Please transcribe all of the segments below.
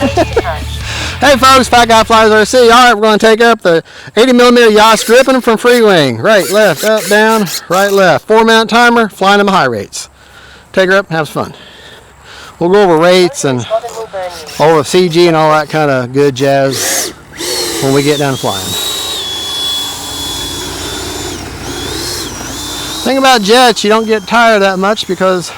Hey folks, Fat Guy Flies RC. Alright, we're going to take up the 80mm Yas Gripen from FREEWING. Right, left, up, down, right, left. 4-minute timer, flying them high rates. Take her up, have some fun. We'll go over rates and over CG and all that kind of good jazz when we get done flying. Thing about jets, you don't get tired that much because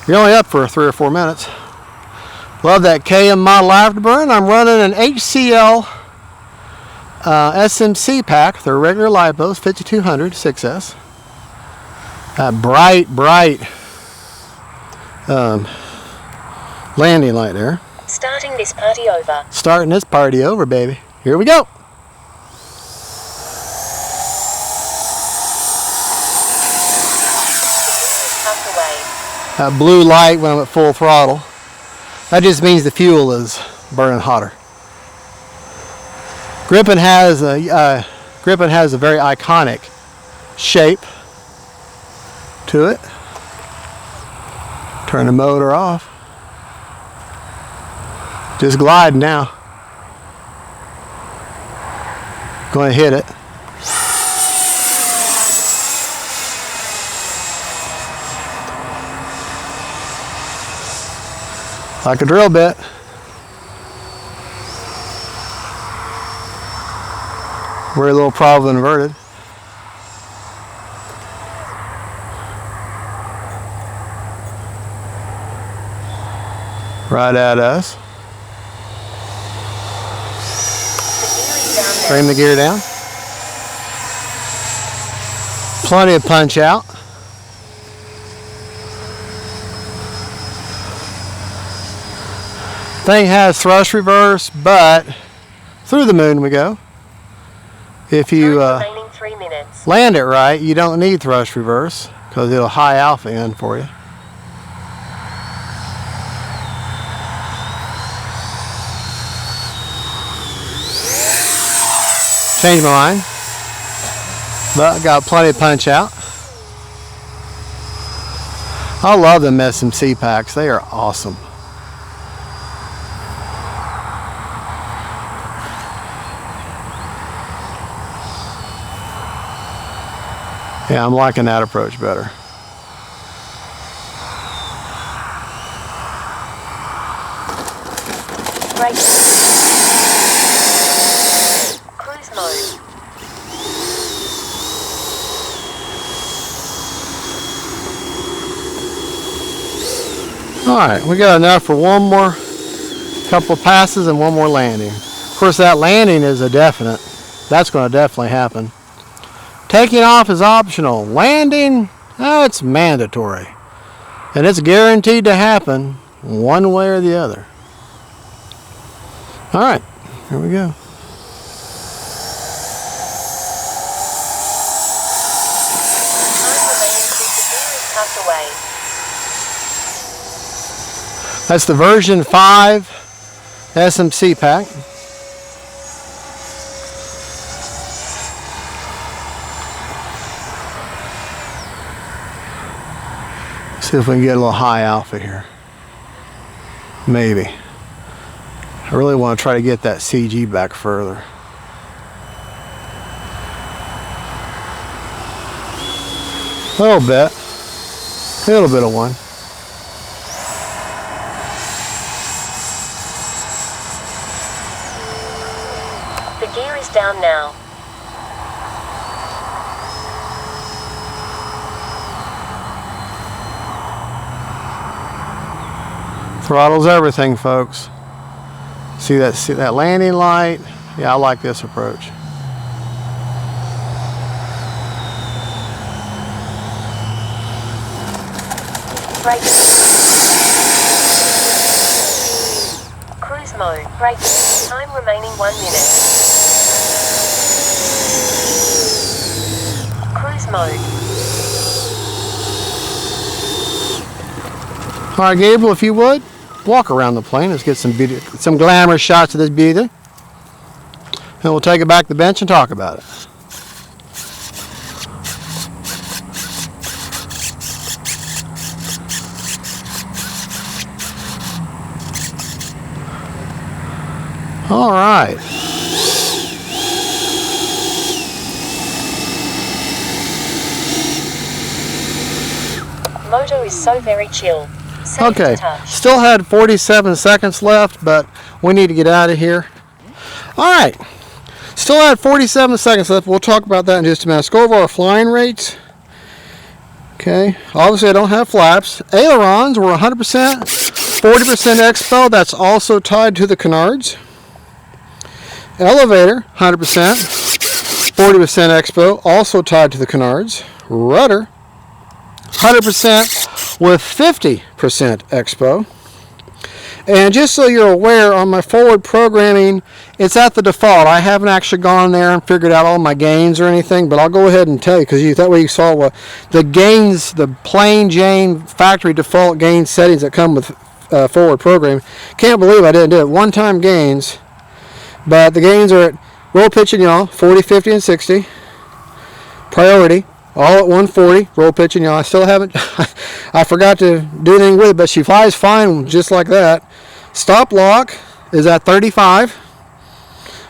you're only up for 3 or 4 minutes. Love that KM model afterburn. I'm running an HCL SMC pack. They're regular lipos, 5200 6S. That bright landing light there. Starting this party over. Starting this party over, baby. Here we go. That blue light when I'm at full throttle. That just means the fuel is burning hotter. Gripen has a very iconic shape to it. Turn the motor off. Just gliding now. Going to hit it. Like a drill bit. We're a little probably inverted. Right at us. Frame the gear down. Plenty of punch out. Thing has thrust reverse, but through the moon we go. If you land it right, you don't need thrust reverse because it'll high alpha in for you. Changed my mind, but got plenty of punch out. I love them SMC packs. They are awesome. Yeah, I'm liking that approach better. Right. Cruise mode. Alright, we got enough for one more couple of passes and one more landing. Of course, that landing is a definite. That's going to definitely happen. Taking off is optional. Landing, it's mandatory. And it's guaranteed to happen one way or the other. Alright, here we go. That's the version 5 SMC pack. See if we can get a little high alpha here. Maybe. I really want to try to get that CG back further. A little bit. A little bit of one. The gear is down now. Throttles everything, folks. See that landing light? Yeah, I like this approach. Brake. Cruise mode. Brake. Time remaining 1 minute. Cruise mode. All right, Gabriel, if you would, walk around the plane. Let's get some glamorous shots of this beauty. And we'll take it back to the bench and talk about it. All right. Moto is so very chill. Safe Okay, to touch. still had 47 seconds left, but we need to get out of here. All right, still had 47 seconds left. We'll talk about that in just a minute. Let's go over our flying rates. Okay, obviously I don't have flaps. Ailerons were 100%, 40% expo. That's also tied to the canards. Elevator, 100%, 40% expo, also tied to the canards. Rudder, 100% with 50% expo. And just so you're aware, on my forward programming, it's at the default. I haven't actually gone there and figured out all my gains or anything, but I'll go ahead and tell you, because that way you saw what the gains, the plain Jane factory default gain settings that come with forward programming. Can't believe I didn't do it. One-time gains, but the gains are at roll, pitch, and yaw, 40, 50, and 60. Priority, all at 140, roll, pitch, and yaw. I still haven't, I forgot to do anything with it, but she flies fine just like that. Stop lock is at 35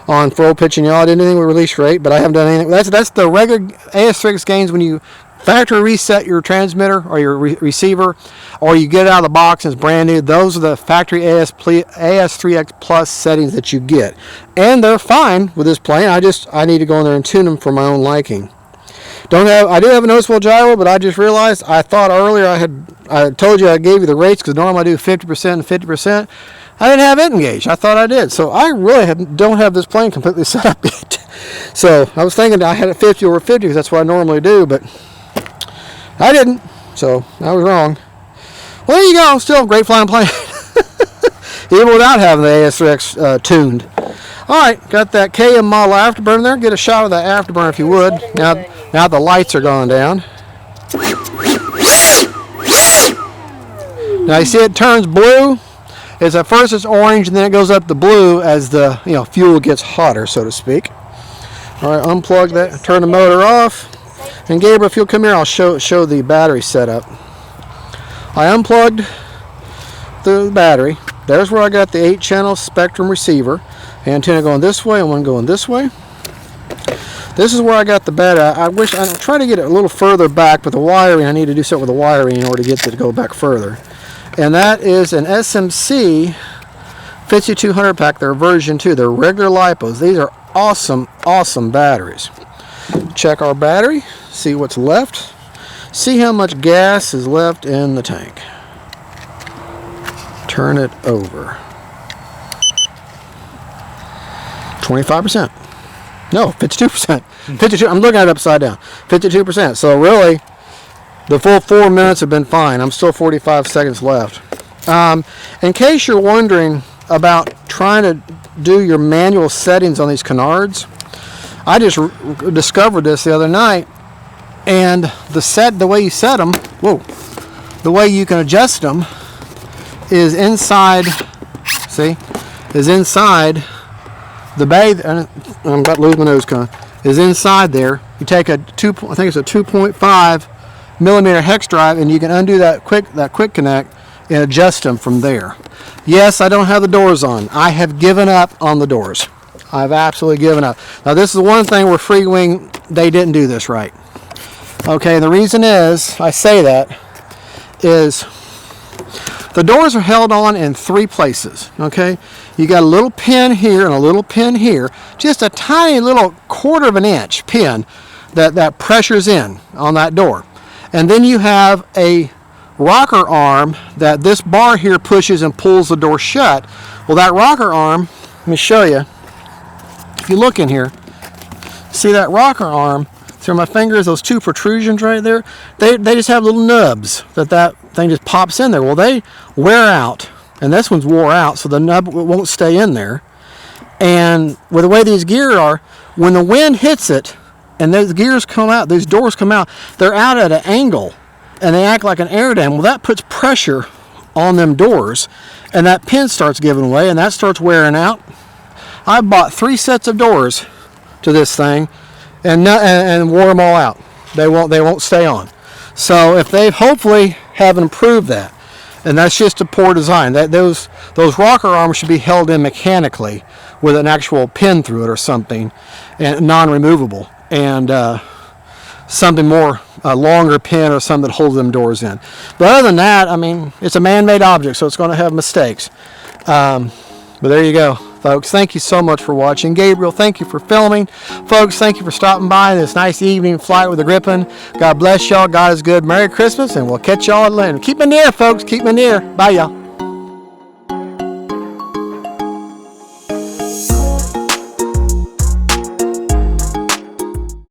on roll, pitch, and yaw. I didn't do anything with release rate, but I haven't done anything. That's the regular AS3X gains when you factory reset your transmitter or your receiver, or you get it out of the box and it's brand new. Those are the factory AS3X Plus settings that you get, and they're fine with this plane. I need to go in there and tune them for my own liking. I do have a noticeable gyro, but I just realized, I thought earlier I told you I gave you the rates because normally I do 50% and 50%. I didn't have it engaged. I thought I did. So I really don't have this plane completely set up yet. So I was thinking I had it 50 over 50 because that's what I normally do, but I didn't. So I was wrong. Well, there you go. Still a great flying plane. Even without having the AS3X tuned. All right, got that KM model afterburner there. Get a shot of that afterburner if you would. Now the lights are going down. Now you see it turns blue. At first it's orange and then it goes up to blue as the fuel gets hotter, so to speak. All right, unplug that, turn the motor off. And Gabriel, if you'll come here, I'll show the battery setup. I unplugged the battery. There's where I got the 8-channel Spectrum receiver. Antenna going this way and one going this way. This is where I got the battery. I'm trying to get it a little further back, but the wiring, I need to do something with the wiring in order to get it to go back further. And that is an SMC 5200 pack. They're version 2. They're regular lipos. These are awesome, awesome batteries. Check our battery, see what's left, see how much gas is left in the tank. Turn it over. 25%. No, 52%. 52. I'm looking at it upside down. 52%. So really, the full 4 minutes have been fine. I'm still 45 seconds left. In case you're wondering about trying to do your manual settings on these canards, I just discovered this the other night, and the way you set them, the way you can adjust them is inside. See, is inside the bay. I'm about to lose my nose cone. Is inside there. You take I think it's a 2.5 millimeter hex drive, and you can undo that quick connect and adjust them from there. Yes, I don't have the doors on. I have given up on the doors. I've absolutely given up. Now this is one thing where FreeWing, they didn't do this right. Okay, the reason is, I say that, is the doors are held on in 3 places. Okay, you got a little pin here and a little pin here, just a tiny little 1/4 of an inch pin that pressures in on that door. And then you have a rocker arm that this bar here pushes and pulls the door shut. Well, that rocker arm, let me show you. If you look in here, see that rocker arm through my fingers, those 2 protrusions right there, they just have little nubs that thing just pops in there. Well, they wear out, and this one's wore out, so the nub won't stay in there. And with the way these gears are, when the wind hits it and those gears come out, these doors come out, they're out at an angle and they act like an aerodynamic. Well, that puts pressure on them doors, and that pin starts giving way and that starts wearing out. I bought 3 sets of doors to this thing and wore them all out. They won't stay on. So if they hopefully have improved that. And that's just a poor design. Those rocker arms should be held in mechanically with an actual pin through it or something, and non-removable, and something more, a longer pin or something that holds them doors in. But other than that, I mean, it's a man-made object, so it's going to have mistakes. But there you go, folks. Thank you so much for watching. Gabriel, thank you for filming. Folks, thank you for stopping by this nice evening flight with the Gripen. God bless y'all. God is good. Merry Christmas, and we'll catch y'all at Lynn. Keep me near, folks. Keep me near. Bye, y'all.